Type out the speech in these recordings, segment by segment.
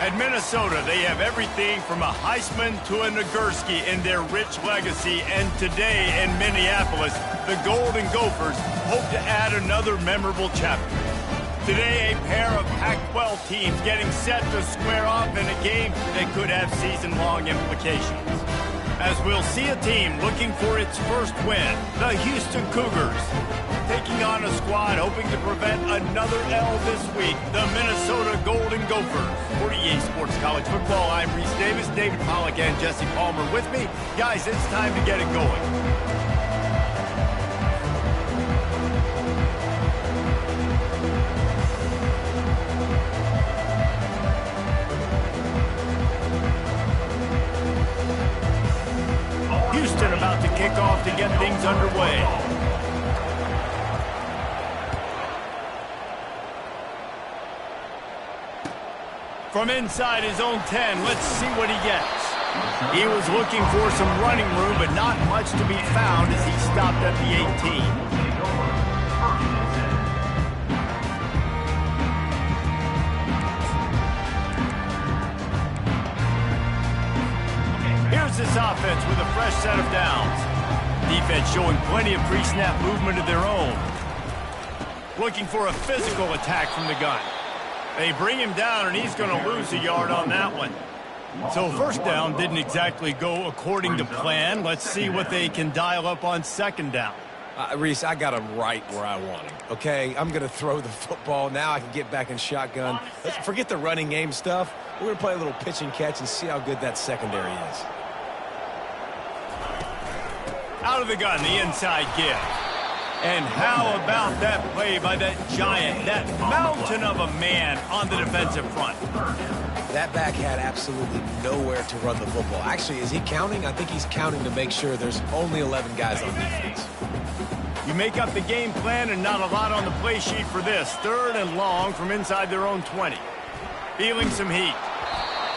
At Minnesota, they have everything from a Heisman to a Nagurski in their rich legacy. And today in Minneapolis, the Golden Gophers hope to add another memorable chapter. Today, a pair of Pac-12 teams getting set to square off in a game that could have season-long implications. As we'll see a team looking for its first win, the Houston Cougars, taking on a squad hoping to prevent another L this week, the Minnesota Golden Gophers. For EA Sports College Football, I'm Reese Davis, David Pollack, and Jesse Palmer with me. Guys, it's time to get it going. Houston about to kick off to get things underway. From inside his own 10, let's see what he gets. He was looking for some running room, but not much to be found as he stopped at the 18. Here's this offense with a fresh set of downs. Defense showing plenty of pre-snap movement of their own. Looking for a physical attack from the gun. They bring him down, and he's going to lose a yard on that one. So first down didn't exactly go according to plan. Let's see what they can dial up on second down. Reese, I got him right where I want him, okay? I'm going to throw the football. Now I can get back in shotgun. Forget the running game stuff. We're going to play a little pitch and catch and see how good that secondary is. Out of the gun, the inside give. And how about that play by that giant, that mountain of a man on the defensive front? That back had absolutely nowhere to run the football. Actually, is he counting? I think he's counting to make sure there's only 11 guys on defense. You make up the game plan and not a lot on the play sheet for this. 3rd and long from inside their own 20. Feeling some heat.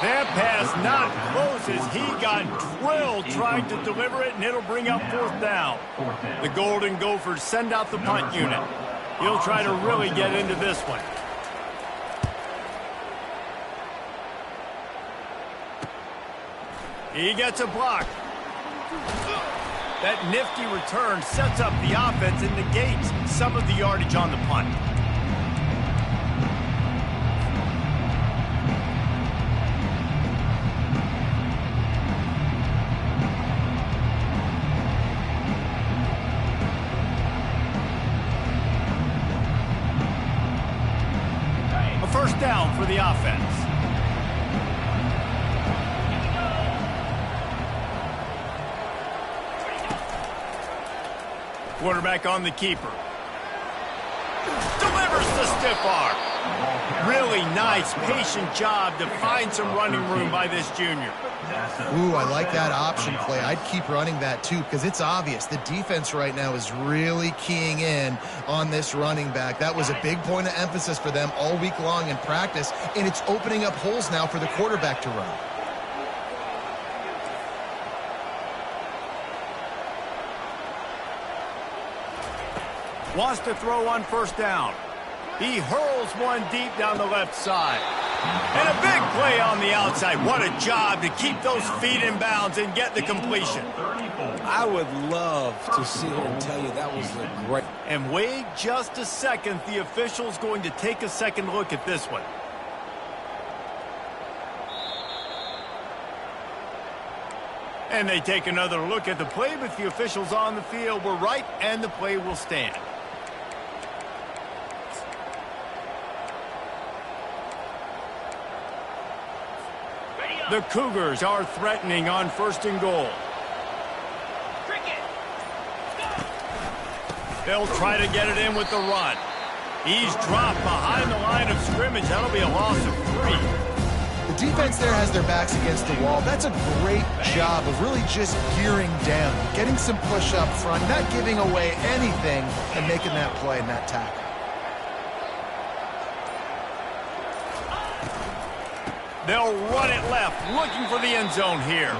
That pass not close as he got drilled trying to deliver it, and it'll bring up 4th down. The Golden Gophers send out the punt unit. He'll try to really get into this one. He gets a block. That nifty return sets up the offense and negates some of the yardage on the punt. First down for the offense. Quarterback on the keeper. Delivers the stiff arm. Really nice, patient job to find some running room by this junior. Ooh, I like that option play. I'd keep running that too because it's obvious the defense right now is really keying in on this running back. That was a big point of emphasis for them all week long in practice, and it's opening up holes now for the quarterback to run. Wants to throw on first down. He hurls one deep down the left side. And a big play on the outside. What a job to keep those feet in bounds and get the completion. I would love to sit here and tell you that was a great... And wait just a second. The official's going to take a second look at this one. And they take another look at the play, but the officials on the field were right, and the play will stand. The Cougars are threatening on 1st and goal. They'll try to get it in with the run. He's dropped behind the line of scrimmage. That'll be a loss of 3. The defense there has their backs against the wall. That's a great job of really just gearing down, getting some push up front, not giving away anything, and making that play and that tackle. They'll run it left, looking for the end zone here.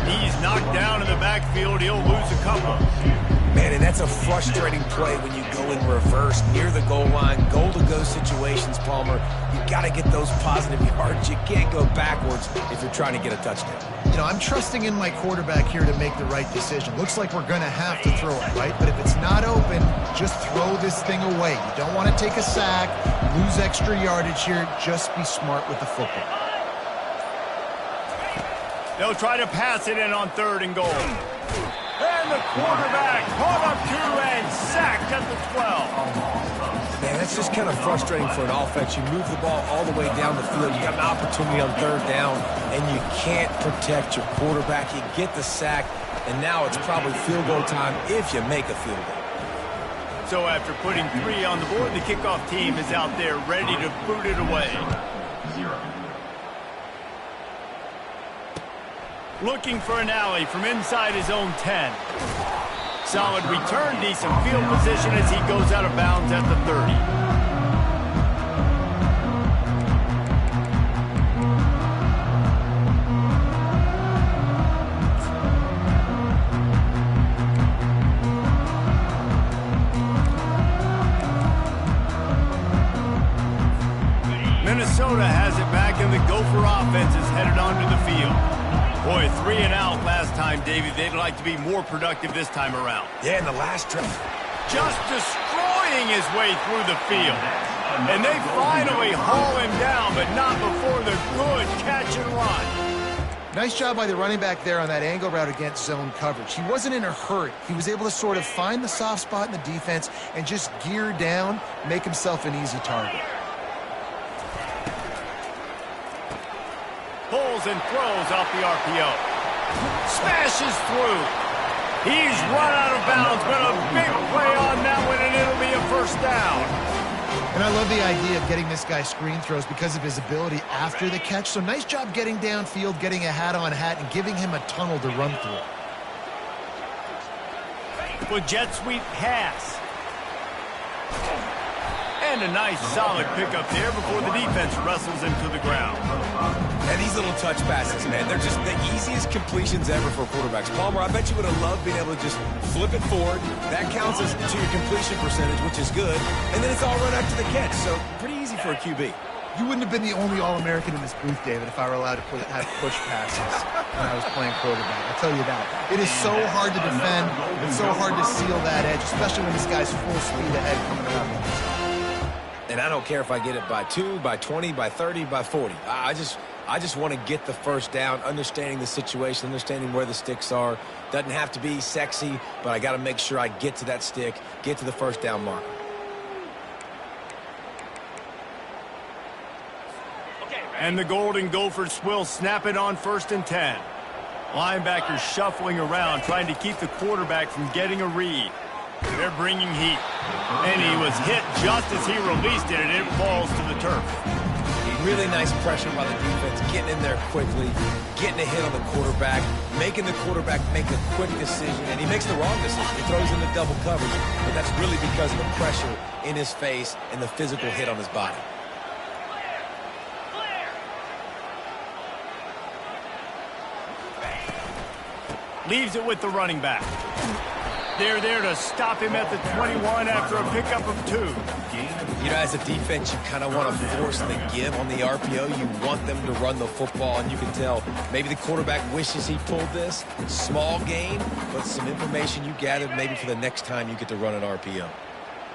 He's knocked down in the backfield. He'll lose a couple. Man, and that's a frustrating play when you go in reverse near the goal line. Goal-to-go situations, Palmer. You got to get those positive yards. You can't go backwards if you're trying to get a touchdown. You know, I'm trusting in my quarterback here to make the right decision. Looks like we're going to have to throw it, right? But if it's not open, just throw this thing away. You don't want to take a sack, lose extra yardage here. Just be smart with the football. They'll try to pass it in on 3rd and goal. And the quarterback caught up to and sacked at the 12. Man, that's just kind of frustrating for an offense. You move the ball all the way down the field. You got an opportunity on 3rd down, and you can't protect your quarterback. You get the sack, and now it's probably field goal time if you make a field goal. So after putting 3 on the board, the kickoff team is out there ready to boot it away. Looking for an alley from inside his own 10. Solid return, decent field position as he goes out of bounds at the 30. Minnesota has it back, and the Gopher offense is headed onto the field. Boy, 3 and out last time, Davey. They'd like to be more productive this time around. Yeah, in the last drive. Just destroying his way through the field. And they finally haul him down, but not before the good catch and run. Nice job by the running back there on that angle route against zone coverage. He wasn't in a hurry. He was able to sort of find the soft spot in the defense and just gear down, make himself an easy target. Pulls and throws off the RPO. Smashes through. He's run out of bounds, but a big play on that one, and it'll be a 1st down. And I love the idea of getting this guy screen throws because of his ability after the catch. So nice job getting downfield, getting a hat-on-hat, and giving him a tunnel to run through. With jet sweep pass. And a nice solid pickup there before the defense wrestles him to the ground. And these little touch passes, man, they're just the easiest completions ever for quarterbacks. Palmer, I bet you would have loved being able to just flip it forward. That counts as to your completion percentage, which is good. And then it's all run after the catch, so pretty easy for a QB. You wouldn't have been the only All-American in this booth, David, if I were allowed to have push passes when I was playing quarterback. I'll tell you that. It is so hard to defend. It's so hard to seal that edge, especially when this guy's full speed ahead coming around the inside. And I don't care if I get it by 2, by 20, by 30, by 40. I just want to get the 1st down, understanding the situation, understanding where the sticks are. Doesn't have to be sexy, but I got to make sure I get to that stick, get to the 1st down marker. And the Golden Gophers will snap it on 1st and 10. Linebackers shuffling around, trying to keep the quarterback from getting a read. They're bringing heat. And he was hit just as he released it, and it falls to the turf. Really nice pressure by the defense, getting in there quickly, getting a hit on the quarterback, making the quarterback make a quick decision, and he makes the wrong decision. He throws into double coverage, but that's really because of the pressure in his face and the physical hit on his body. Leaves it with the running back. They're there to stop him at the 21 after a pickup of 2. You know, as a defense, you kind of want to force the give on the RPO. You want them to run the football, and you can tell maybe the quarterback wishes he pulled this. Small gain, but some information you gathered maybe for the next time you get to run an RPO.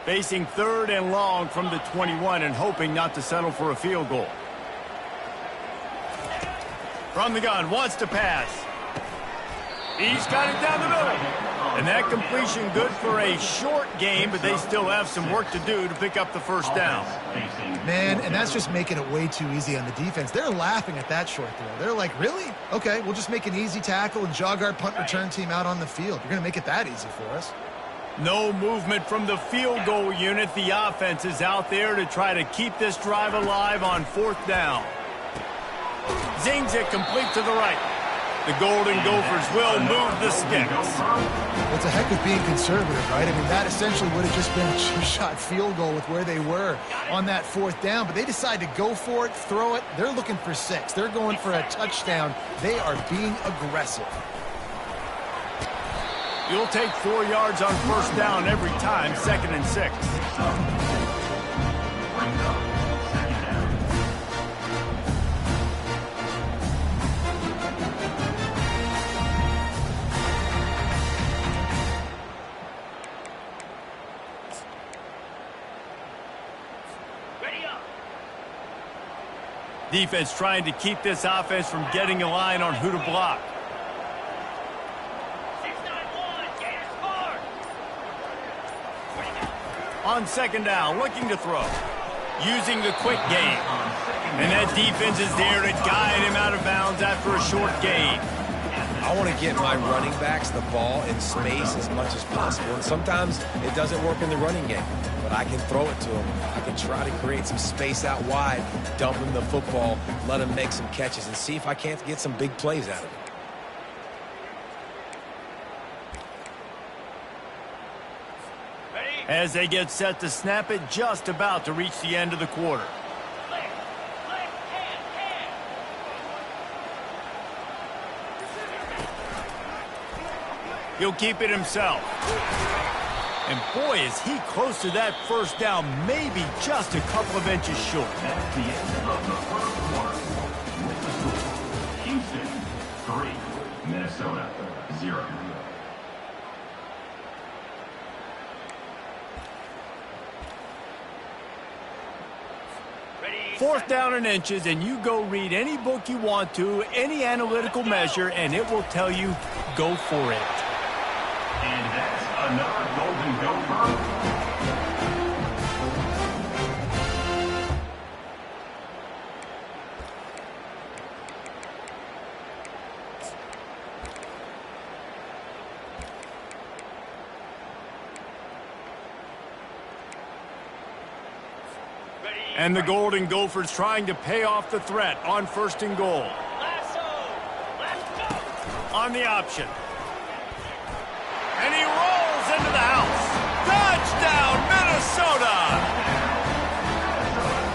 Facing 3rd and long from the 21 and hoping not to settle for a field goal. From the gun, wants to pass. He's got it down the middle. And that completion good for a short game, but they still have some work to do to pick up the 1st down. Man, and that's just making it way too easy on the defense. They're laughing at that short throw. They're like, really? Okay, we'll just make an easy tackle and jog our punt return team out on the field. You're going to make it that easy for us. No movement from the field goal unit. The offense is out there to try to keep this drive alive on 4th down. Zings it complete to the right. The Golden Gophers will move the sticks. Well, it's a heck of being conservative, right? I mean, that essentially would have just been a two-shot field goal with where they were on that 4th down. But they decide to go for it, throw it. They're looking for 6. They're going for a touchdown. They are being aggressive. You'll take 4 yards on first down every time, 2nd and 6. Defense trying to keep this offense from getting a line on who to block. On 2nd down, looking to throw. Using the quick game. And that defense is there to guide him out of bounds after a short gain. I want to get my running backs the ball in space as much as possible. And sometimes it doesn't work in the running game. But I can throw it to him. I can try to create some space out wide, dump him the football, let him make some catches, and see if I can't get some big plays out of him. As they get set to snap it, just about to reach the end of the quarter. He'll keep it himself. And boy, is he close to that first down, maybe just a couple of inches short. That's the end of the first quarter. With the score, Houston 3, Minnesota 0. Fourth down and inches, and you go read any book you want to, any analytical measure, and it will tell you, go for it. And that's another Golden Gopher. And the Golden Gophers trying to pay off the threat on 1st and goal. On the option. And he rolls into the house. Touchdown, Minnesota!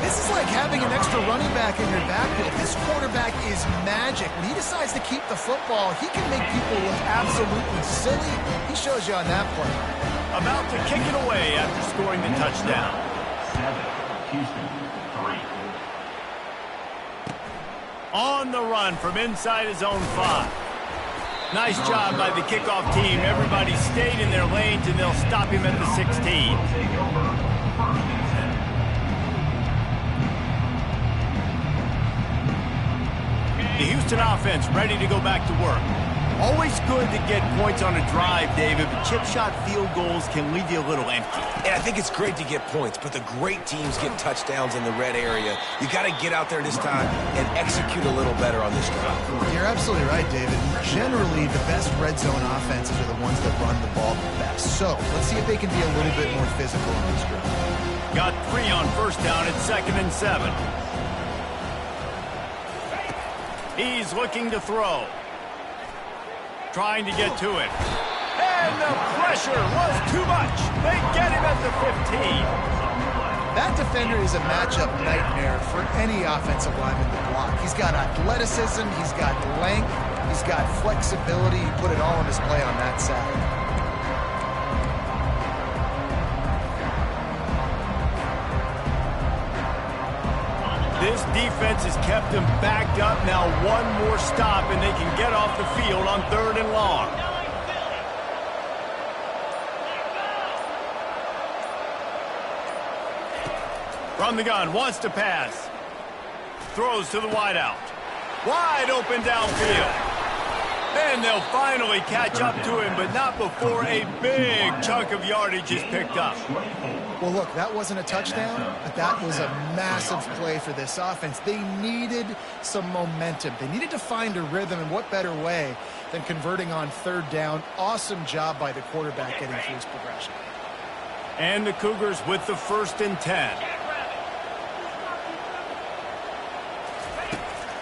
This is like having an extra running back in your backfield. This quarterback is magic. When he decides to keep the football, he can make people look absolutely silly. He shows you on that play. About to kick it away after scoring the touchdown. 7, Houston 3. On the run from inside his own 5. Nice job by the kickoff team. Everybody stayed in their lanes, and they'll stop him at the 16. Take over 1st and 10. The Houston offense ready to go back to work. Always good to get points on a drive, David, but chip shot field goals can leave you a little empty. And I think it's great to get points, but the great teams get touchdowns in the red area. You got to get out there this time and execute a little better on this drive. You're absolutely right, David. Generally, the best red zone offenses are the ones that run the ball the best. So let's see if they can be a little bit more physical on this drive. Got 3 on first down at 2nd and 7. He's looking to throw. Trying to get to it. And the pressure was too much. They get him at the 15. That defender is a matchup nightmare for any offensive lineman to block. He's got athleticism, he's got length, he's got flexibility. He put it all on display on that side. This defense has kept them backed up. Now one more stop, and they can get off the field on 3rd and long. From the gun, wants to pass. Throws to the wideout. Wide open downfield. And they'll finally catch up to him, but not before a big chunk of yardage is picked up. Well, look, that wasn't a touchdown, but that was a massive play for this offense. They needed some momentum. They needed to find a rhythm, and what better way than converting on 3rd down. Awesome job by the quarterback getting through his progression. And the Cougars with the 1st and 10.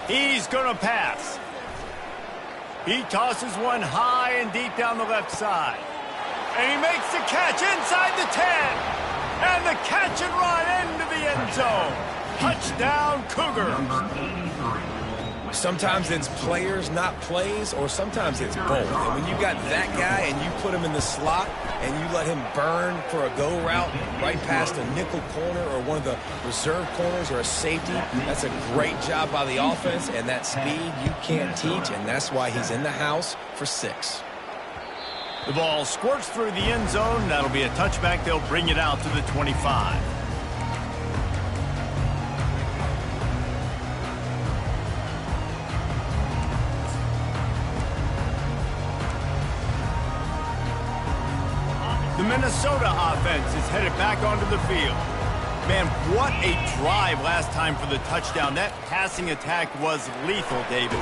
He's going to pass. He tosses one high and deep down the left side. And he makes the catch inside the 10. And the catch and run into the end zone. Touchdown, Cougars. Sometimes it's players, not plays, or sometimes it's both. And when you got that guy and you put him in the slot and you let him burn for a go route right past a nickel corner or one of the reserve corners or a safety, that's a great job by the offense, and that speed you can't teach, and that's why he's in the house for 6. The ball squirts through the end zone. That'll be a touchback. They'll bring it out to the 25. The Minnesota offense is headed back onto the field. Man, what a drive last time for the touchdown. That passing attack was lethal, David.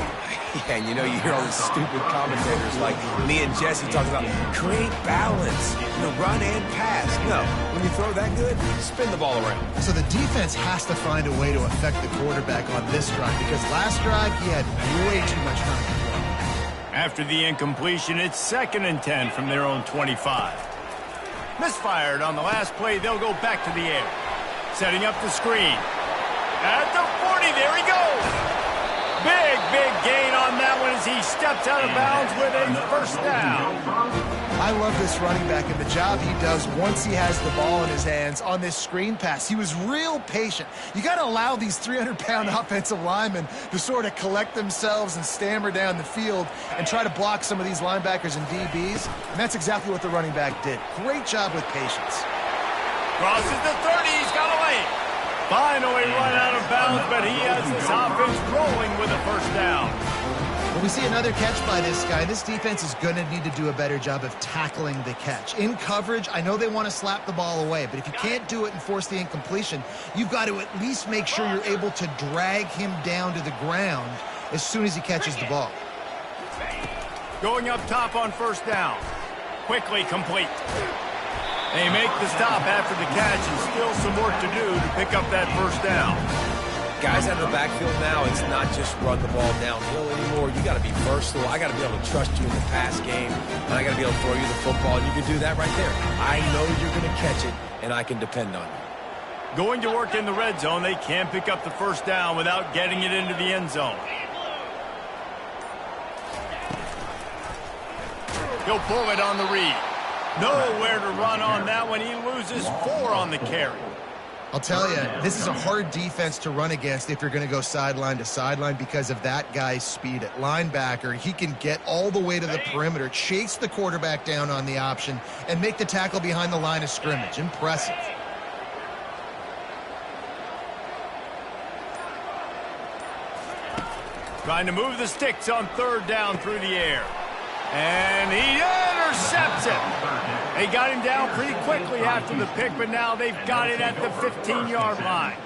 Yeah, and you hear all these stupid commentators like me and Jesse talking about create balance, run and pass. No, when you throw that good, spin the ball around. So the defense has to find a way to affect the quarterback on this drive because last drive he had way too much time to throw. After the incompletion, it's 2nd and 10 from their own 25. Misfired on the last play, they'll go back to the air. Setting up the screen. At the 40, there he goes. Big gain on that one as he steps out of bounds with a first down. I love this running back and the job he does once he has the ball in his hands on this screen pass. He was real patient. You got to allow these 300-pound offensive linemen to sort of collect themselves and stammer down the field and try to block some of these linebackers and DBs. And that's exactly what the running back did. Great job with patience. Crosses the 30, he's got away. Finally run out of bounds, but he has his offense rolling with a first down. When we see another catch by this guy, this defense is going to need to do a better job of tackling the catch. In coverage, I know they want to slap the ball away, but if you can't do it and force the incompletion, you've got to at least make sure you're able to drag him down to the ground as soon as he catches the ball. Going up top on first down. Quickly complete. They make the stop after the catch and still some work to do to pick up that first down. Guys out of the backfield now, it's not just run the ball downhill anymore. You got to be versatile. I got to be able to trust you in the pass game, and I got to be able to throw you the football, and you can do that right there. I know you're going to catch it, and I can depend on you. Going to work in the red zone, they can't pick up the first down without getting it into the end zone. He'll pull it on the read. Nowhere to run on that one. He loses 4 on the carry. I'll tell you, this is a hard defense to run against if you're going to go sideline to sideline because of that guy's speed at linebacker. He can get all the way to the perimeter, chase the quarterback down on the option, and make the tackle behind the line of scrimmage. Impressive. Trying to move the sticks on 3rd down through the air. And he intercepts it. They got him down pretty quickly after the pick, but now they've got it at the 15-yard line.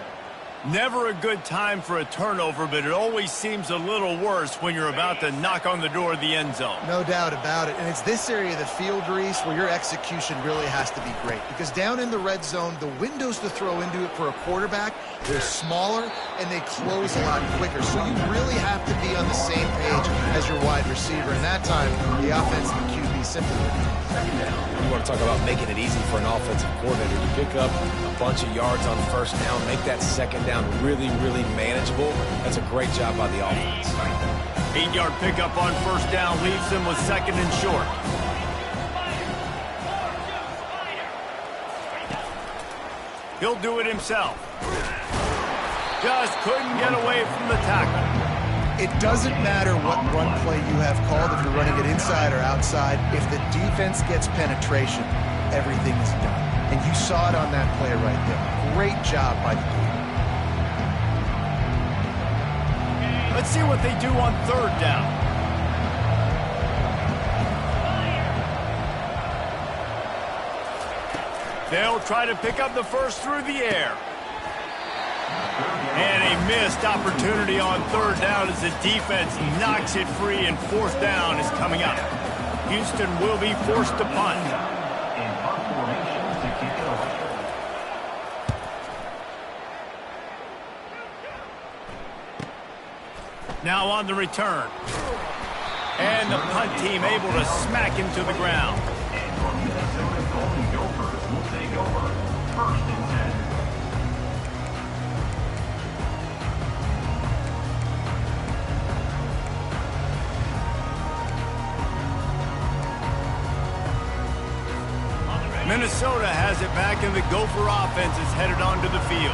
Never a good time for a turnover, but it always seems a little worse when you're about to knock on the door of the end zone. No doubt about it. And it's this area of the field, Reese, where your execution really has to be great. Because down in the red zone, the windows to throw into it for a quarterback, they're smaller and they close a lot quicker. So you really have to be on the same page as your wide receiver. And that time, the offense and the QB simply You want to talk about making it easy for an offensive coordinator. You pick up a bunch of yards on first down, make that second down really manageable. That's a great job by the offense. 8-yard pickup on first down leaves them with 2nd and short. He'll do it himself. Just couldn't get away from the tackle. It doesn't matter what run play you have called, if you're running it inside or outside. If the defense gets penetration, everything is done. And you saw it on that play right there. Great job by the team. Let's see what they do on 3rd down. They'll try to pick up the first through the air. And a missed opportunity on 3rd down as the defense knocks it free, and 4th down is coming up. Houston will be forced to punt. Now on the return. And the punt team able to smack him to the ground. And your Minnesota Golden Gophers will take over 1st and 10. Minnesota has it back, and the Gopher offense is headed onto the field.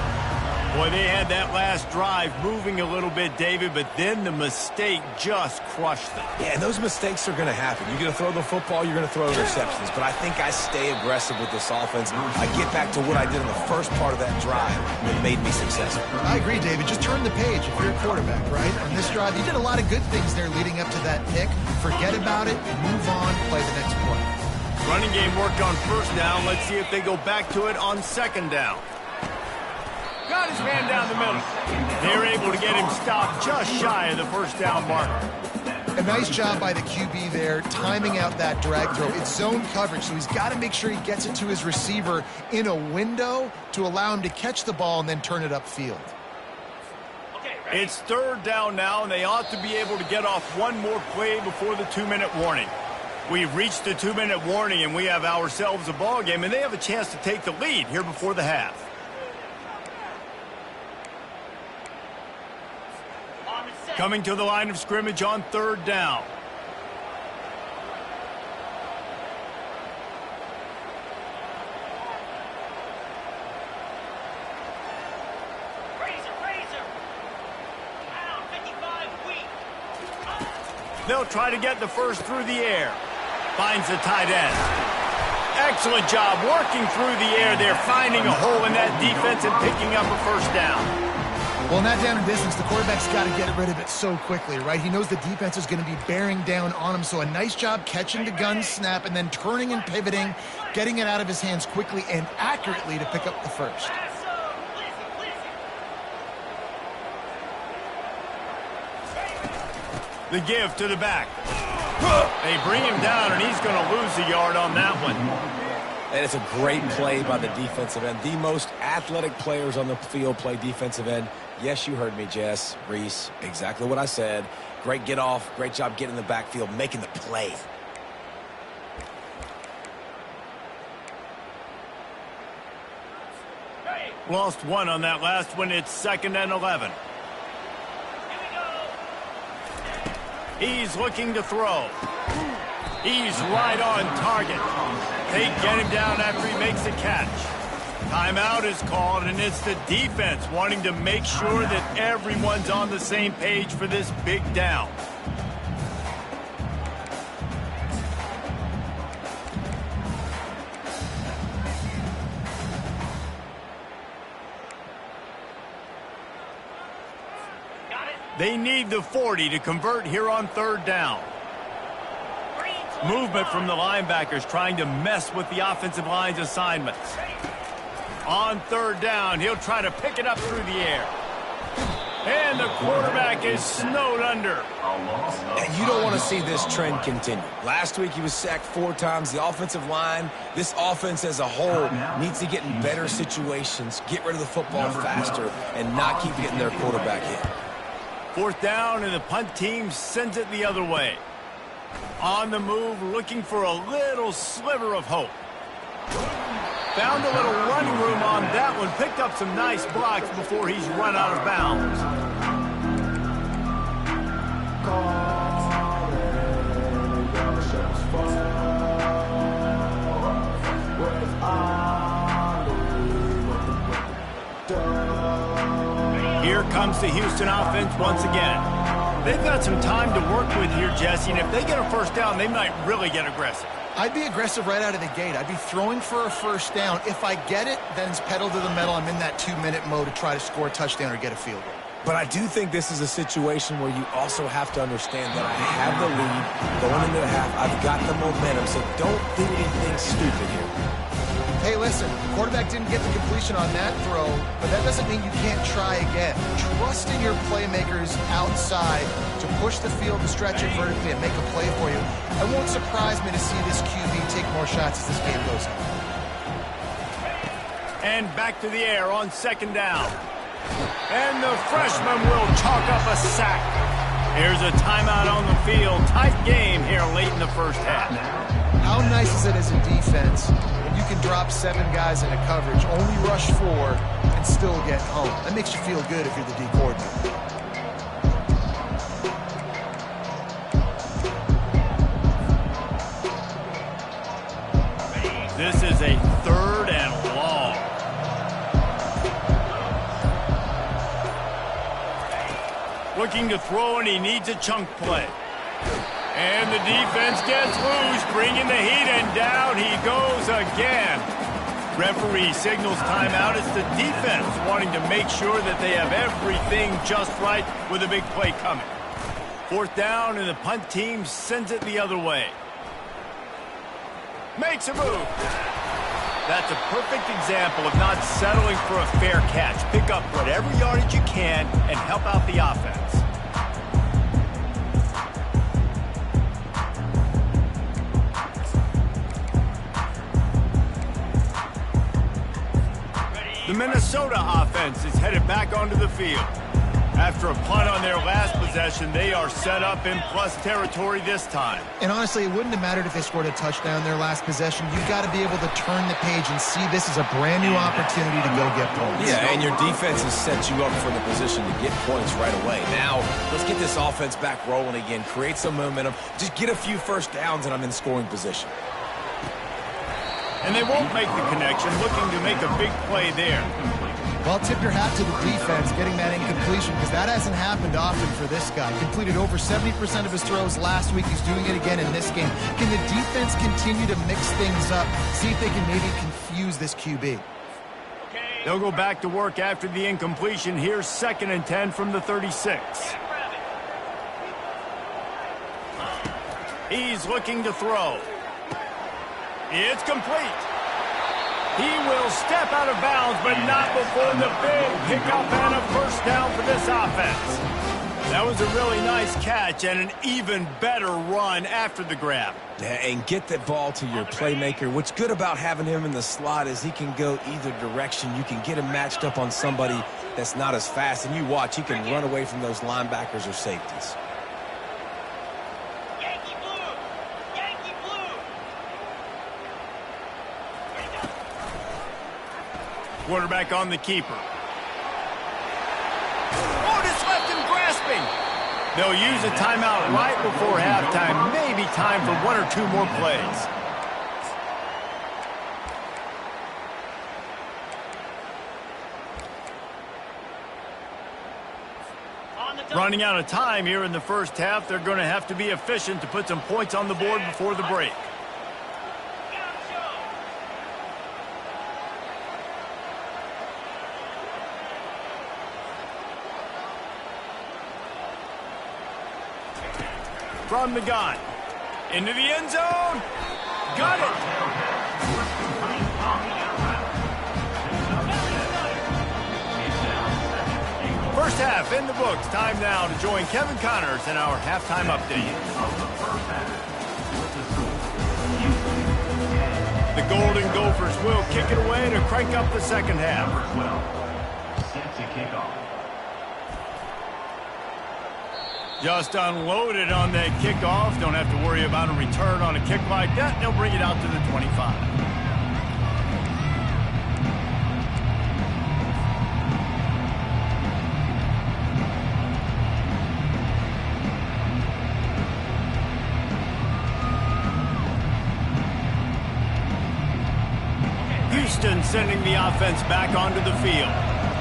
Boy, they had that last drive moving a little bit, David, but then the mistake just crushed them. Yeah, and those mistakes are going to happen. You're going to throw the football, you're going to throw interceptions. But I think I stay aggressive with this offense. I get back to what I did in the first part of that drive that made me successful. I agree, David. Just turn the page if you're a quarterback, right? On this drive, you did a lot of good things there leading up to that pick. Forget about it, move on, play the next play. Running game worked on first down. Let's see if they go back to it on second down. Got his man down the middle. They're able to get him stopped just shy of the first down marker. A nice job by the QB there, timing out that drag throw. It's zone coverage, so he's got to make sure he gets it to his receiver in a window to allow him to catch the ball and then turn it upfield. It's third down now, and they ought to be able to get off one more play before the 2-minute warning. We've reached the 2-minute warning, and we have ourselves a ball game, and they have a chance to take the lead here before the half. Coming to the line of scrimmage on third down. They'll try to get the first through the air. Finds the tight end. Excellent job working through the air there, finding a hole in that defense and picking up a first down. Well, in that down and distance, the quarterback's got to get rid of it so quickly, right? He knows the defense is going to be bearing down on him, so a nice job catching the gun snap and then turning and pivoting, getting it out of his hands quickly and accurately to pick up the first. The give to the back. They bring him down, and he's going to lose a yard on that one. And it's a great play by the defensive end. The most athletic players on the field play defensive end. Yes, you heard me, Jess, Reese, exactly what I said. Great get off, great job getting in the backfield, making the play. Lost one on that last one. It's 2nd and 11. He's looking to throw. He's right on target. They get him down after he makes a catch. Timeout is called, and it's the defense wanting to make sure that everyone's on the same page for this big down. They need the 40 to convert here on third down. Movement from the linebackers trying to mess with the offensive line's assignments. On third down, he'll try to pick it up through the air. And the quarterback is snowed under. And you don't want to see this trend continue. Last week he was sacked 4 times. The offensive line, this offense as a whole, needs to get in better situations, get rid of the football faster, and not keep getting their quarterback hit. Fourth down, and the punt team sends it the other way. On the move, looking for a little sliver of hope. Found a little running room on that one. Picked up some nice blocks before he's run out of bounds. Here comes the Houston offense once again. They've got some time to work with here, Jesse, and if they get a first down, they might really get aggressive. I'd be aggressive right out of the gate. I'd be throwing for a first down. If I get it, then it's pedal to the metal. I'm in that 2-minute mode to try to score a touchdown or get a field goal. But I do think this is a situation where you also have to understand that I have the lead going into the half. I've got the momentum, so don't do anything stupid here. Hey, listen, the quarterback didn't get the completion on that throw, but that doesn't mean you can't try again. Trust in your playmakers outside to push the field, to stretch it vertically, and make a play for you. It won't surprise me to see this QB take more shots as this game goes on. And back to the air on second down. And the freshman will chalk up a sack. Here's a timeout on the field. Tight game here late in the first half. How nice is it as a defense when you can drop 7 guys into coverage, only rush 4, and still get home? That makes you feel good if you're the D coordinator. This is a looking to throw, and he needs a chunk play. And the defense gets loose, bringing the heat, and down he goes again. Referee signals timeout. It's the defense wanting to make sure that they have everything just right with a big play coming. 4th down, and the punt team sends it the other way. Makes a move. That's a perfect example of not settling for a fair catch. Pick up whatever yardage you can and help out the offense. The Minnesota offense is headed back onto the field. After a punt on their last possession, they are set up in plus territory this time. And honestly, it wouldn't have mattered if they scored a touchdown their last possession. You've got to be able to turn the page and see this as a brand new opportunity to go get points. Yeah, and your defense has set you up for the position to get points right away. Now, let's get this offense back rolling again, create some momentum, just get a few first downs, and I'm in scoring position. And they won't make the connection, looking to make a big play there. Well, tip your hat to the defense getting that incompletion, because that hasn't happened often for this guy. Completed over 70% of his throws last week. He's doing it again in this game. Can the defense continue to mix things up, see if they can maybe confuse this QB? They'll go back to work after the incompletion. Here's 2nd and 10 from the 36. He's looking to throw. It's complete. He will step out of bounds, but not before the big pickup and a first down for this offense. That was a really nice catch and an even better run after the grab. Yeah, and get that ball to your playmaker. What's good about having him in the slot is he can go either direction. You can get him matched up on somebody that's not as fast, and you watch, he can run away from those linebackers or safeties. Quarterback on the keeper. Oh, just left him grasping. They'll use a timeout right before halftime. Maybe time for 1 or 2 more plays. Running out of time here in the first half. They're going to have to be efficient to put some points on the board before the break. From the gun. Into the end zone. Got it. First half in the books. Time now to join Kevin Connors in our halftime update. The Golden Gophers will kick it away to crank up the second half. Set to kick off. Just unloaded on that kickoff. Don't have to worry about a return on a kick like that. They'll bring it out to the 25. Houston sending the offense back onto the field.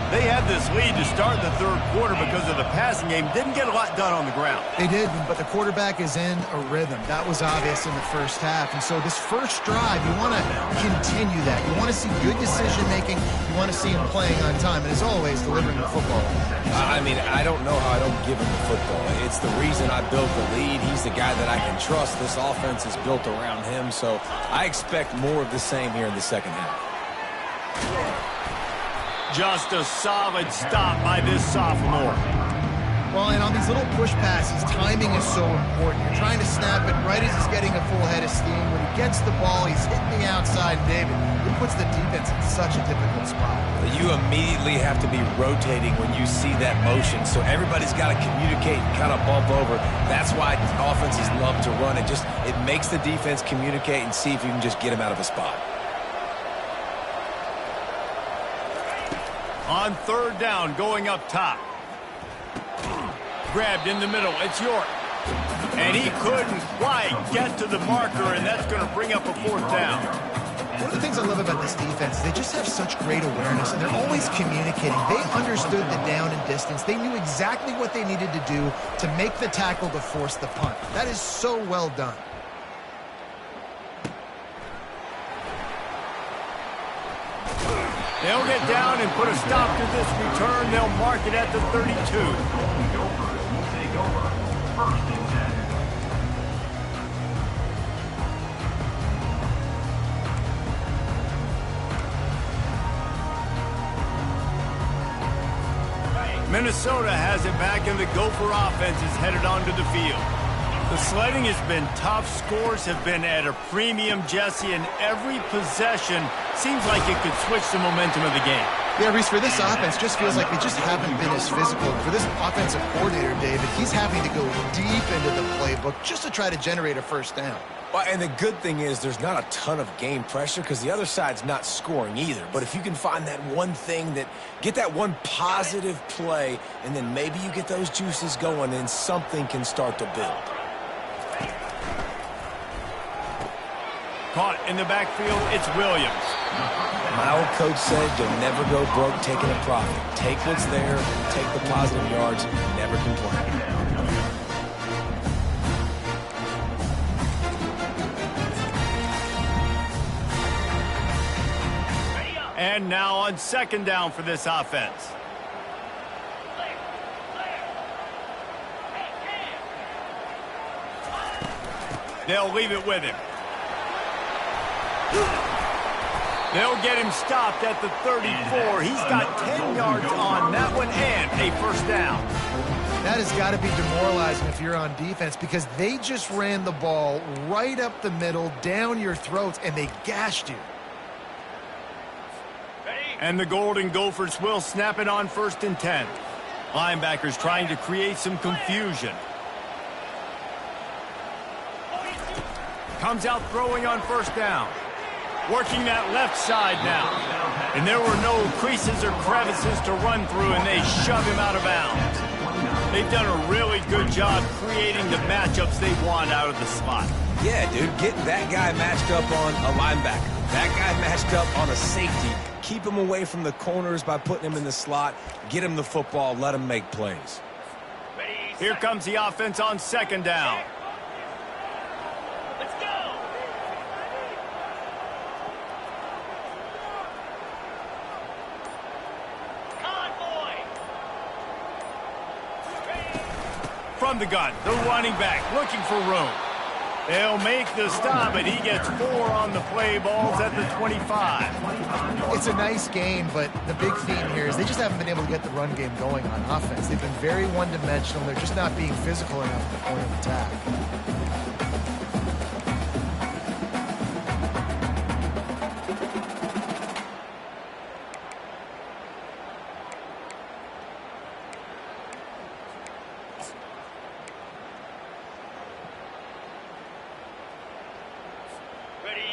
They had this lead to start the third quarter because of the passing game. Didn't get a lot done on the ground. They did, but the quarterback is in a rhythm. That was obvious in the first half. And so this first drive, you want to continue that. You want to see good decision-making. You want to see him playing on time. And as always, delivering the football. I mean, I don't know how I don't give him the football. It's the reason I built the lead. He's the guy that I can trust. This offense is built around him. So I expect more of the same here in the second half. Just a solid stop by this sophomore. Well, and on these little push passes, timing is so important. You're trying to snap it right as he's getting a full head of steam. When he gets the ball, he's hitting the outside, David. It puts the defense in such a difficult spot. You immediately have to be rotating when you see that motion, so everybody's got to communicate and kind of bump over. That's why offenses love to run it. It makes the defense communicate and see if you can just get him out of a spot. On third down, going up top. Grabbed in the middle. It's York. And he couldn't quite get to the marker, and that's going to bring up a fourth down. One of the things I love about this defense is they just have such great awareness, and they're always communicating. They understood the down and distance. They knew exactly what they needed to do to make the tackle to force the punt. That is so well done. They'll get down and put a stop to this return. They'll mark it at the 32. Golden Gophers will take over. 1st and 10. Minnesota has it back, and the Gopher offense is headed onto the field. The sledding has been tough. Scores have been at a premium, Jesse, and every possession seems like it could switch the momentum of the game. Yeah, Reese, for this offense, just feels like they just haven't been as physical. For this offensive coordinator, David, he's having to go deep into the playbook just to try to generate a first down. Well, and the good thing is there's not a ton of game pressure because the other side's not scoring either. But if you can find that one thing get that one positive play, and then maybe you get those juices going, and something can start to build. Caught in the backfield, it's Williams. My old coach said you'll never go broke taking a profit. Take what's there, take the positive yards, never complain. And now on 2nd down for this offense. They'll leave it with him. They'll get him stopped at the 34. He's got 10 yards on that one and a first down. That has got to be demoralizing if you're on defense because they just ran the ball right up the middle, down your throats, and they gashed you. And the Golden Gophers will snap it on 1st and 10. Linebackers trying to create some confusion. Comes out throwing on 1st down. Working that left side now. And there were no creases or crevices to run through, and they shove him out of bounds. They've done a really good job creating the matchups they want out of the slot. Yeah, dude, get that guy matched up on a linebacker. That guy matched up on a safety. Keep him away from the corners by putting him in the slot. Get him the football. Let him make plays. Here comes the offense on 2nd down. Let's go. Convoy. From the gun, the running back looking for room. They'll make the stop, and he gets 4 on the play. Balls at the 25. It's a nice game, but the big theme here is they just haven't been able to get the run game going on offense. They've been very one-dimensional. They're just not being physical enough at the point of attack.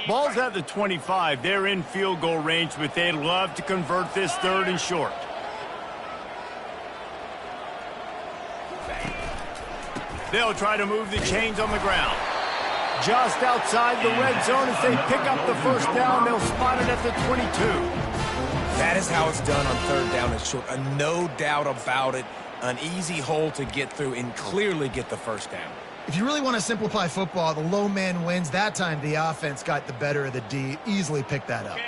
Ball's at the 25. They're in field goal range, but they'd love to convert this 3rd and short. They'll try to move the chains on the ground. Just outside the red zone as they pick up the first down. They'll spot it at the 22. That is how it's done on 3rd down and short. No doubt about it. An easy hole to get through and clearly get the first down. If you really want to simplify football, the low man wins. That time, the offense got the better of the D. Easily picked that up.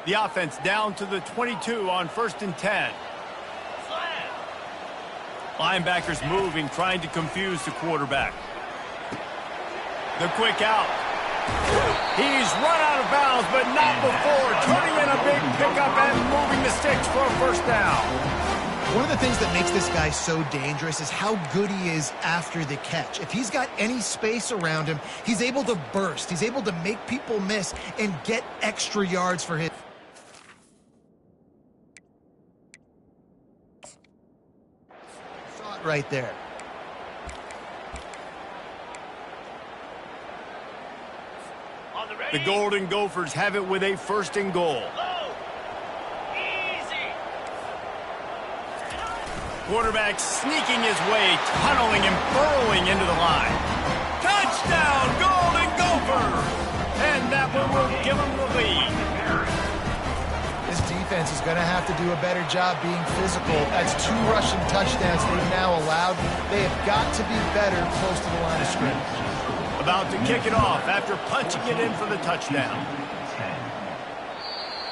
The offense down to the 22 on 1st and 10. Linebackers moving, trying to confuse the quarterback. The quick out. He's run out of bounds, but not before turning in a big pickup and moving the sticks for a first down. One of the things that makes this guy so dangerous is how good he is after the catch. If he's got any space around him, he's able to burst. He's able to make people miss and get extra yards for his... Saw it right there. The Golden Gophers have it with a 1st and goal. Quarterback sneaking his way, tunneling and burrowing into the line. Touchdown, Golden Gophers! And that one will give them the lead. defense is going to have to do a better job being physical. That's 2 rushing touchdowns they've now allowed. They have got to be better close to the line of scrimmage. About to kick it off after punching it in for the touchdown.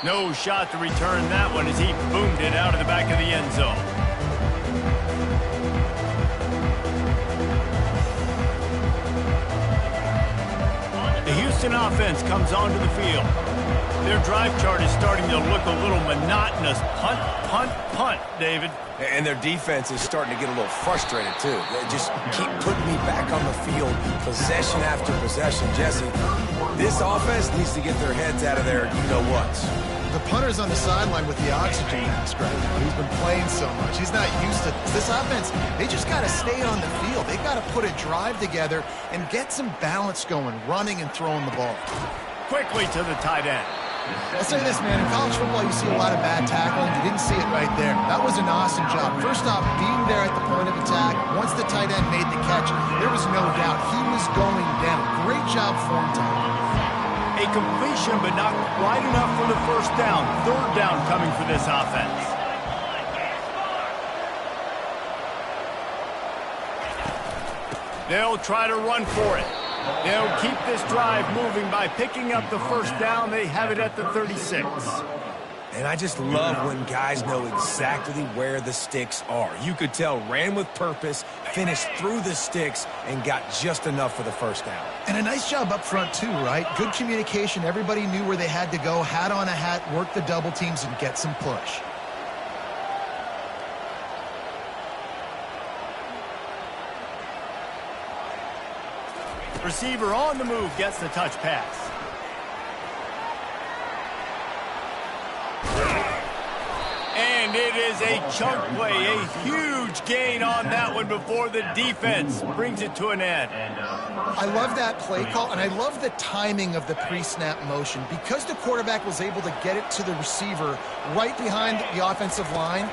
No shot to return that one as he boomed it out of the back of the end zone. The Houston offense comes onto the field. Their drive chart is starting to look a little monotonous. Punt, punt, punt, David. And their defense is starting to get a little frustrated, too. They just keep putting me back on the field, possession after possession. Jesse, this offense needs to get their heads out of there, you-know-whats. The punter's on the sideline with the oxygen mask right now. He's been playing so much. He's not used to this offense. They just got to stay on the field. They've got to put a drive together and get some balance going, running and throwing the ball. Quickly to the tight end. I'll say this, man. In college football, you see a lot of bad tackling. You didn't see it right there. That was an awesome job. First off, being there at the point of attack. Once the tight end made the catch, there was no doubt he was going down. Great job form time. A completion, but not quite enough for the first down. Third down coming for this offense. They'll try to run for it. They'll keep this drive moving by picking up the first down. They have it at the 36. And I just love when guys know exactly where the sticks are. You could tell ran with purpose, finished through the sticks, and got just enough for the first down. And a nice job up front, too, right? Good communication. Everybody knew where they had to go, hat on a hat, work the double teams, and get some push. Receiver on the move gets the touch pass. And it is a chunk play, a huge gain on that one before the defense brings it to an end. I love that play call, and I love the timing of the pre-snap motion. Because the quarterback was able to get it to the receiver right behind the offensive line,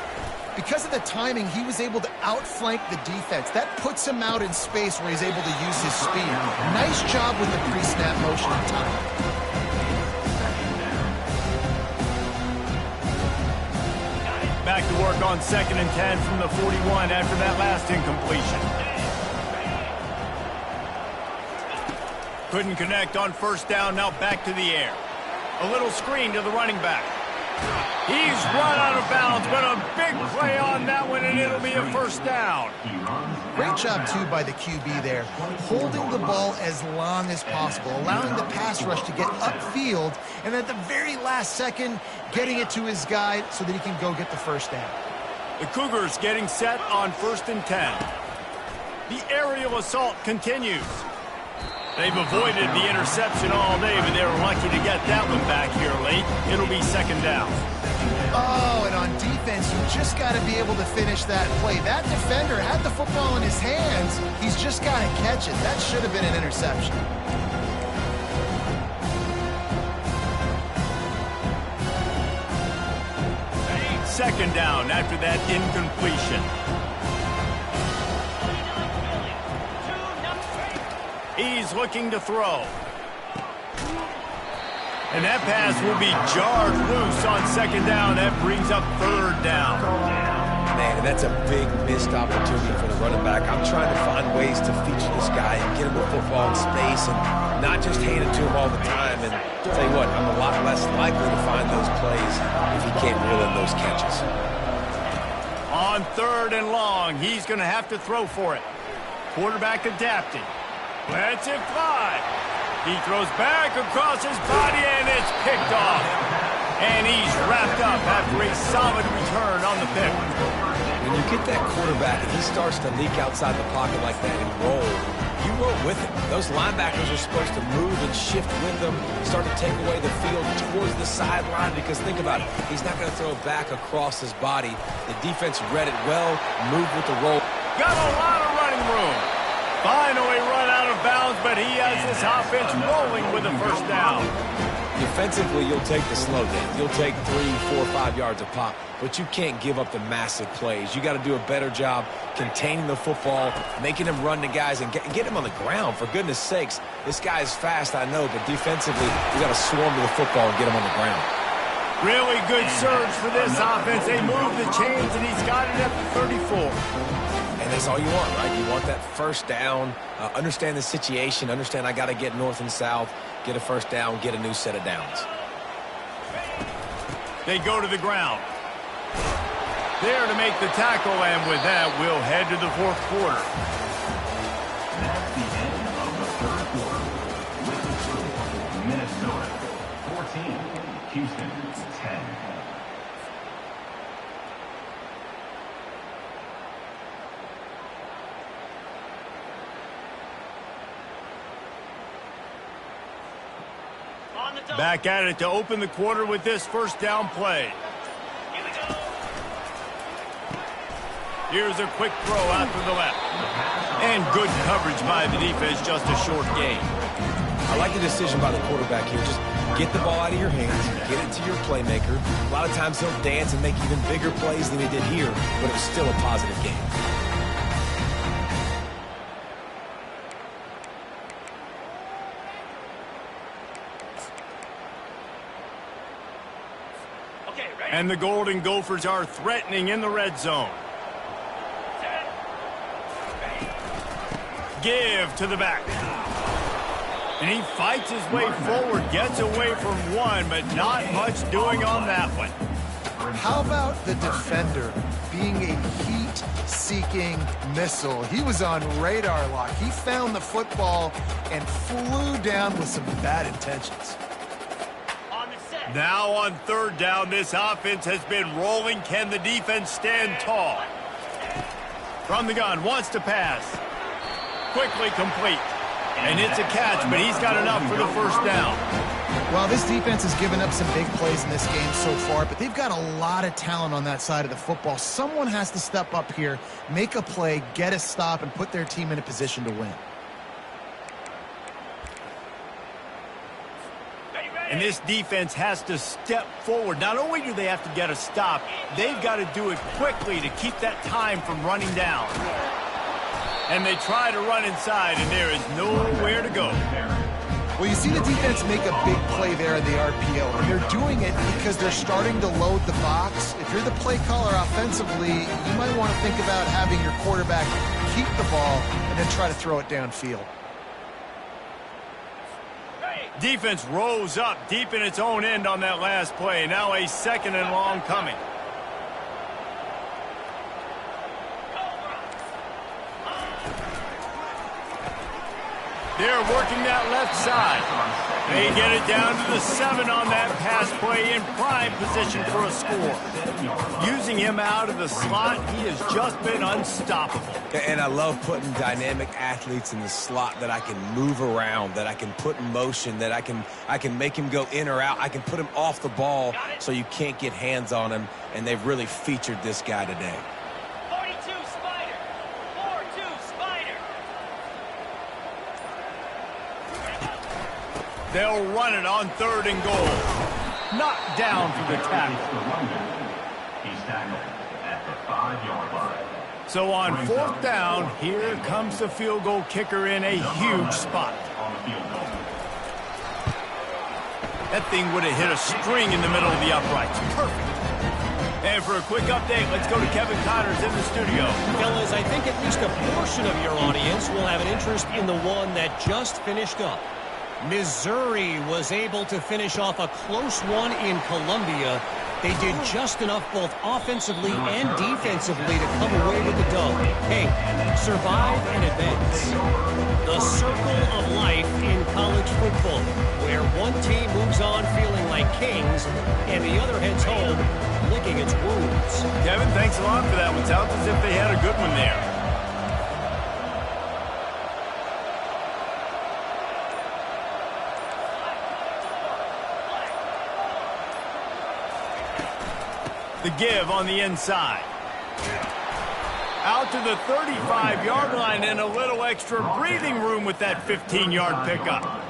because of the timing, he was able to outflank the defense. That puts him out in space where he's able to use his speed. Nice job with the pre-snap motion and timing. Back to work on 2nd and 10 from the 41 after that last incompletion. Couldn't connect on first down, now back to the air. A little screen to the running back. He's run out of bounds, but a big play on that one, and it'll be a first down. Great job, too, by the QB there. Holding the ball as long as possible, allowing the pass rush to get upfield, and at the very last second, getting it to his guy so that he can go get the first down. The Cougars getting set on 1st and 10. The aerial assault continues. They've avoided the interception all day, but they were lucky to get that one back here late. It'll be 2nd down. Oh, and on defense, you just got to be able to finish that play. That defender had the football in his hands. He's just got to catch it. That should have been an interception. Second down after that incompletion. He's looking to throw. And that pass will be jarred loose on 2nd down. That brings up 3rd down. Man, that's a big missed opportunity for the running back. I'm trying to find ways to feature this guy and get him the football in space and not just hand it to him all the time. And I'll tell you what, I'm a lot less likely to find those plays if he can't reel in those catches. On 3rd and long, he's going to have to throw for it. Quarterback adapting. Lets it fly. He throws back across his body, and it's picked off. And he's wrapped up after a solid return on the pick. When you get that quarterback and he starts to leak outside the pocket like that and roll, you roll with him. Those linebackers are supposed to move and shift with them, start to take away the field towards the sideline, because think about it, he's not going to throw back across his body. The defense read it well, moved with the roll. Got a lot of running room. Finally run out of bounds, but he has this offense rolling with a first down. Defensively, you'll take the slow down. You'll take 3, 4, 5 yards a pop, but you can't give up the massive plays. You got to do a better job containing the football, making him run to guys, and get him on the ground. For goodness sakes, this guy is fast, I know, but defensively, you got to swarm to the football and get him on the ground. Really good surge for this offense. They move the chains, and he's got it up to 34. And that's all you want, right? You want that first down, understand the situation, understand I got to get north and south, get a first down, get a new set of downs. They go to the ground. There to make the tackle, and with that, we'll head to the fourth quarter. That's the end of the third quarter. With the score, Minnesota 14, Houston 10. On the double. Back at it to open the quarter with this first down play. Here we go. Here's a quick throw out to the left. And good coverage by the defense, just a short gain. I like the decision by the quarterback here. Just get the ball out of your hands, get it to your playmaker. A lot of times he'll dance and make even bigger plays than he did here, but it's still a positive game. Okay, ready? And the Golden Gophers are threatening in the red zone. Give to the back. And he fights his way forward, gets away from one, but not much doing on that one. How about the defender being a heat-seeking missile? He was on radar lock. He found the football and flew down with some bad intentions. On the set. Now on third down, this offense has been rolling. Can the defense stand tall? From the gun, wants to pass. Quickly complete. And it's a catch, but he's got enough for the first down. Well, this defense has given up some big plays in this game so far, but they've got a lot of talent on that side of the football. Someone has to step up here, make a play, get a stop, and put their team in a position to win. And this defense has to step forward. Not only do they have to get a stop, they've got to do it quickly to keep that time from running down. And they try to run inside, and there is nowhere to go. Well, you see the defense make a big play there in the RPO, and they're doing it because they're starting to load the box. If you're the play caller offensively, you might want to think about having your quarterback keep the ball and then try to throw it downfield. Defense rose up deep in its own end on that last play. Now a second and long coming. They're working that left side. They get it down to the 7 on that pass play, in prime position for a score. Using him out of the slot, he has just been unstoppable. And I love putting dynamic athletes in the slot that I can move around, that I can put in motion, that I can make him go in or out. I can put him off the ball so you can't get hands on him, and they've really featured this guy today. 42 Spider. 4-2 Spider. They'll run it on third and goal. Knocked down for the tackle. He's tackled at the 5-yard line. So on fourth down, here comes the field goal kicker in a huge spot. On the field goal. That thing would have hit a string in the middle of the uprights. Perfect. And for a quick update, let's go to Kevin Connors in the studio. Fellas, I think at least a portion of your audience will have an interest in the one that just finished up. Missouri was able to finish off a close one in Columbia. They did just enough both offensively and defensively to come away with the dub. Hey, survive and advance. The circle of life in college football, where one team moves on feeling like kings and the other heads home licking its wounds. Kevin, thanks a lot for that one. Sounds as if they had a good one there. The give on the inside. Out to the 35-yard line and a little extra breathing room with that 15-yard pickup.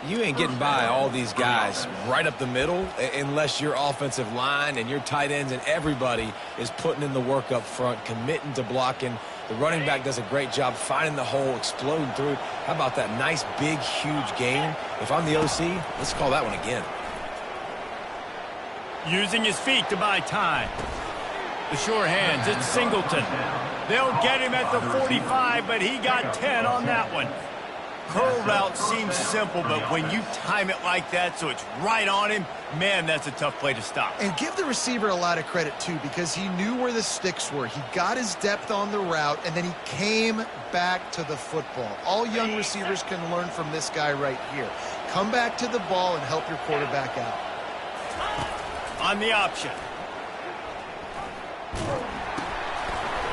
You ain't getting by all these guys right up the middle unless your offensive line and your tight ends and everybody is putting in the work up front, committing to blocking. The running back does a great job finding the hole, exploding through. How about that nice, big, huge gain? If I'm the OC, let's call that one again. Using his feet to buy time. The sure hands, it's Singleton. They'll get him at the 45, but he got 10 on that one. Curl route seems simple, but when you time it like that so it's right on him, man, that's a tough play to stop. And give the receiver a lot of credit, too, because he knew where the sticks were. He got his depth on the route, and then he came back to the football. All young receivers can learn from this guy right here. Come back to the ball and help your quarterback out. On the option.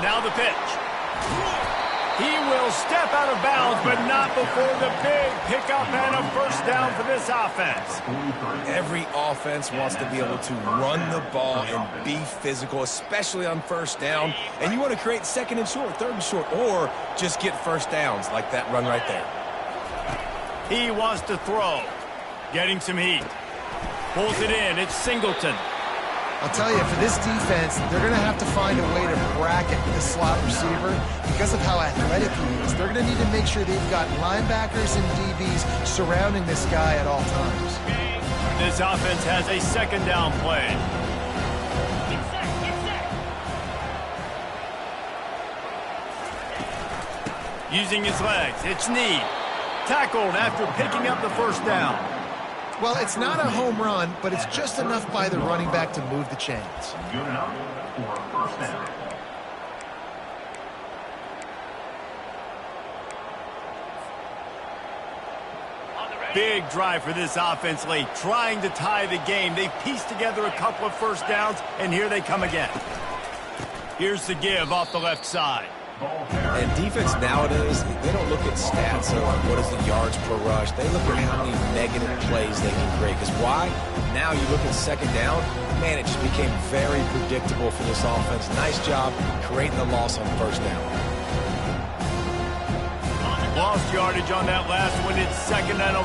Now the pitch. He will step out of bounds, but not before the big pickup and a first down for this offense. Every offense wants to be able to run the ball and be physical, especially on first down. And you want to create second and short, third and short, or just get first downs like that run right there. He wants to throw. Getting some heat. Pulls it in. It's Singleton. I'll tell you, for this defense, they're going to have to find a way to bracket the slot receiver because of how athletic he is. They're going to need to make sure they've got linebackers and DBs surrounding this guy at all times. This offense has a second down play. Get set, get set. Using his legs. It's Need. Tackled after picking up the first down. Well, it's not a home run, but it's just enough by the running back to move the chains. Good enough for a first down. Big drive for this offense late, trying to tie the game. They've pieced together a couple of first downs, and here they come again. Here's the give off the left side. And defense nowadays, they don't look at stats of what is the yards per rush. They look at how many negative plays they can create. Because why? Now you look at second down, man, it just became very predictable for this offense. Nice job creating the loss on first down. Lost yardage on that last one. It's 2nd and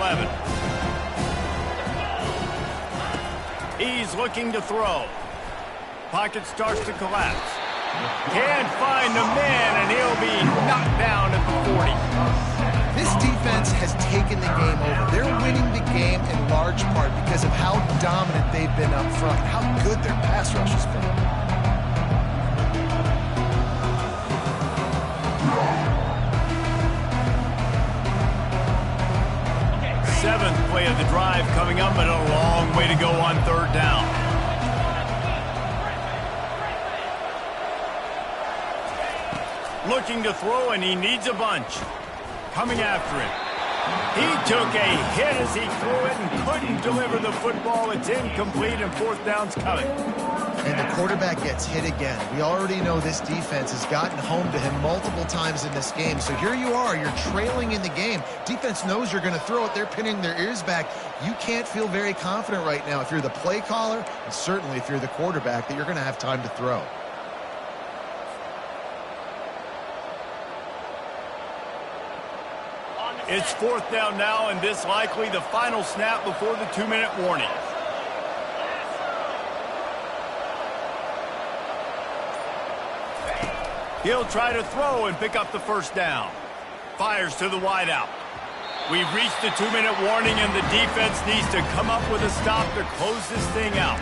11. He's looking to throw. Pocket starts to collapse. Can't find the man, and he'll be knocked down at the 40. This defense has taken the game over. They're winning the game in large part because of how dominant they've been up front, how good their pass rush has been. Seventh play of the drive coming up, but a long way to go on third down. Looking to throw, and he needs a bunch. Coming after him. He took a hit as he threw it and couldn't deliver the football. It's incomplete, and fourth down's coming. And the quarterback gets hit again. We already know this defense has gotten home to him multiple times in this game. So here you are, you're trailing in the game. Defense knows you're going to throw it. They're pinning their ears back. You can't feel very confident right now if you're the play caller, and certainly if you're the quarterback, that you're going to have time to throw. It's fourth down now, and this likely the final snap before the 2-minute warning. He'll try to throw and pick up the first down. Fires to the wideout. We've reached the 2-minute warning, and the defense needs to come up with a stop to close this thing out.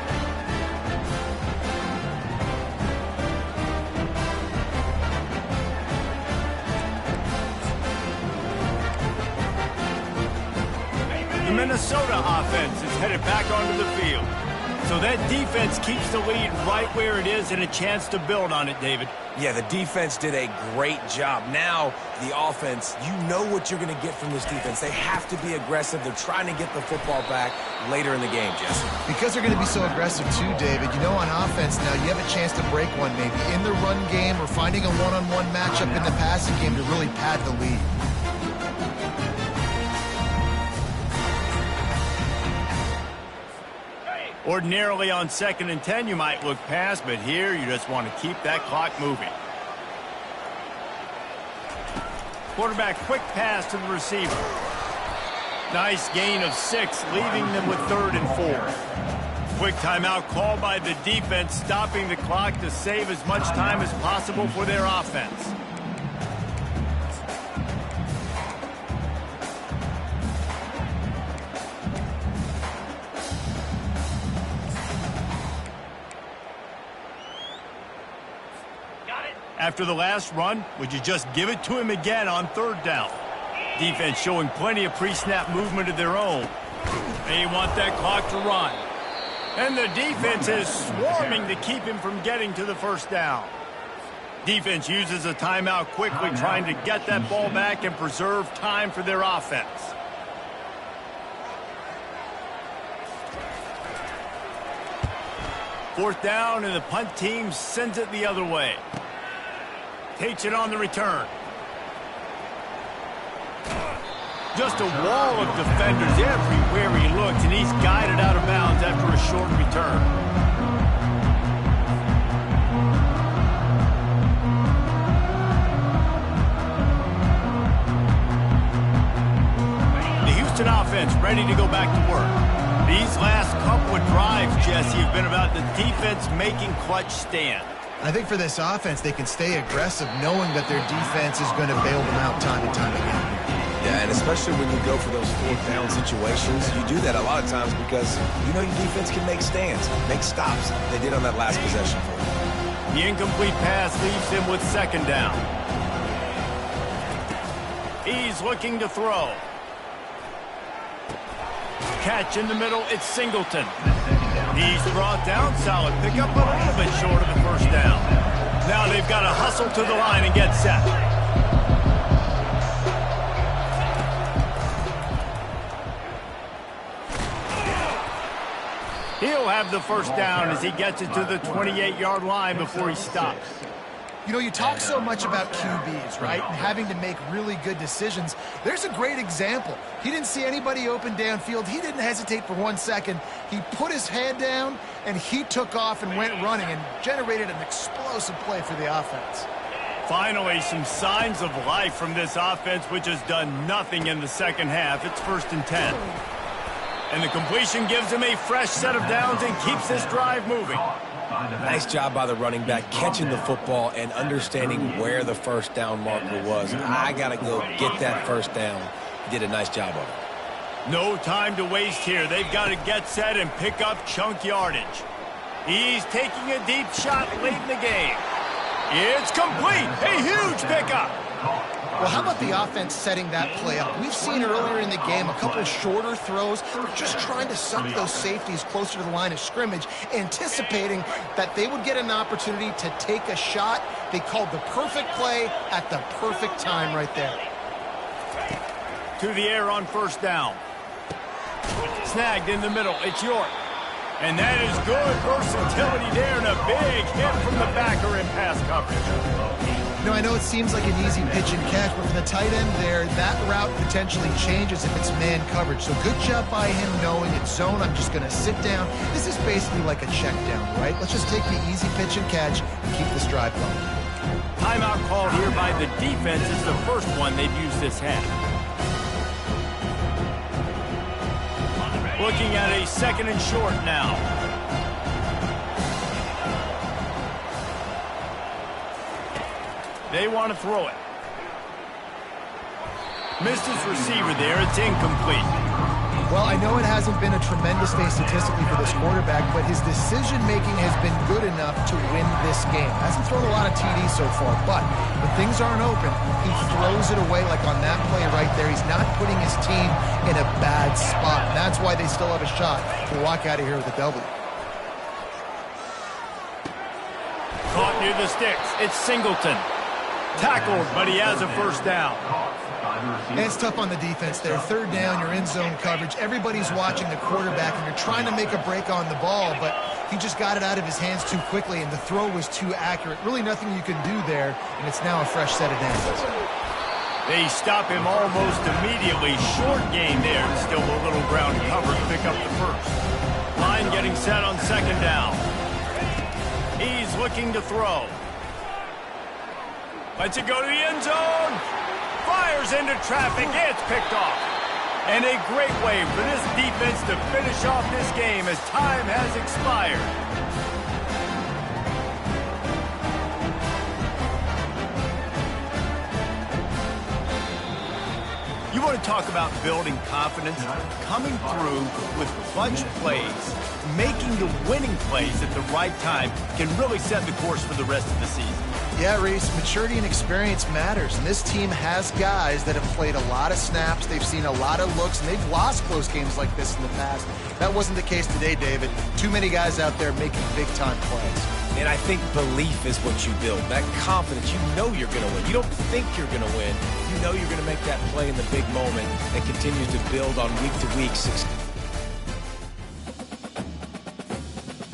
The Minnesota offense is headed back onto the field. So that defense keeps the lead right where it is and a chance to build on it, David. Yeah, the defense did a great job. Now, the offense, you know what you're going to get from this defense. They have to be aggressive. They're trying to get the football back later in the game, Jesse. Because they're going to be so aggressive too, David, you know, on offense now, you have a chance to break one maybe in the run game or finding a one-on-one matchup in the passing game to really pad the lead. Ordinarily on 2nd and 10, you might look past, but here you just want to keep that clock moving. Quarterback quick pass to the receiver. Nice gain of 6, leaving them with 3rd and 4. Quick timeout called by the defense, stopping the clock to save as much time as possible for their offense. After the last run, would you just give it to him again on third down? Defense showing plenty of pre-snap movement of their own. They want that clock to run. And the defense is swarming to keep him from getting to the first down. Defense uses a timeout quickly, trying to get that ball back and preserve time for their offense. Fourth down, and the punt team sends it the other way. Takes it on the return. Just a wall of defenders everywhere he looks, and he's guided out of bounds after a short return. The Houston offense ready to go back to work. These last couple of drives, Jesse, have been about the defense making clutch stand. I think for this offense, they can stay aggressive knowing that their defense is going to bail them out time and time again. Yeah, and especially when you go for those fourth down situations, you do that a lot of times because you know your defense can make stands, make stops. They did on that last possession for them. The incomplete pass leaves him with second down. He's looking to throw. Catch in the middle, it's Singleton. He's brought down, solid pickup, a little bit short of the first down. Now they've got to hustle to the line and get set. He'll have the first down as he gets it to the 28-yard line before he stops. You know, you talk so much about QBs, right, and having to make really good decisions. There's a great example. He didn't see anybody open downfield. He didn't hesitate for 1 second. He put his head down, and he took off and went running and generated an explosive play for the offense. Finally, some signs of life from this offense, which has done nothing in the second half. It's 1st and 10. And the completion gives him a fresh set of downs and keeps this drive moving. Nice job by the running back catching the football and understanding where the first down marker was. I got to go get that first down. He did a nice job of it. No time to waste here. They've got to get set and pick up chunk yardage. He's taking a deep shot late in the game. It's complete. A huge pickup. Well, how about the offense setting that play up? We've seen earlier in the game a couple shorter throws. They're just trying to suck those safeties closer to the line of scrimmage, anticipating that they would get an opportunity to take a shot. They called the perfect play at the perfect time right there. To the air on first down. Snagged in the middle. It's York. And that is good versatility there, and a big hit from the backer in pass coverage. No, I know it seems like an easy pitch and catch, but for the tight end there, that route potentially changes if it's man coverage. So good job by him knowing it's zone. I'm just going to sit down. This is basically like a check down, right? Let's just take the easy pitch and catch and keep this drive going. Timeout called here by the defense. It's the first one they've used this half. Looking at a 2nd and short now. They want to throw it. Missed his receiver there. It's incomplete. Well, I know it hasn't been a tremendous day statistically for this quarterback, but his decision-making has been good enough to win this game. Hasn't thrown a lot of TDs so far, but when things aren't open, he throws it away like on that play right there. He's not putting his team in a bad spot. And that's why they still have a shot to walk out of here with a W. Caught near the sticks. It's Singleton. Tackled, but he has a first down. And it's tough on the defense there. 3rd down, you're in zone coverage. Everybody's watching the quarterback, and you're trying to make a break on the ball, but he just got it out of his hands too quickly, and the throw was too accurate. Really nothing you can do there, and it's now a fresh set of downs. They stop him almost immediately. Short gain there. Still a little ground cover to pick up the first. Line getting set on 2nd down. He's looking to throw. Lets it go to the end zone. Fires into traffic. It's picked off. And a great way for this defense to finish off this game as time has expired. You You want to talk about building confidence? Coming through with clutch plays, making the winning plays at the right time can really set the course for the rest of the season. Yeah, Reese, maturity and experience matters, and this team has guys that have played a lot of snaps, they've seen a lot of looks, and they've lost close games like this in the past. That wasn't the case today, David. Too many guys out there making big-time plays. And I think belief is what you build, that confidence. You know you're going to win. You don't think you're going to win. You know you're going to make that play in the big moment that continues to build on week-to-week success.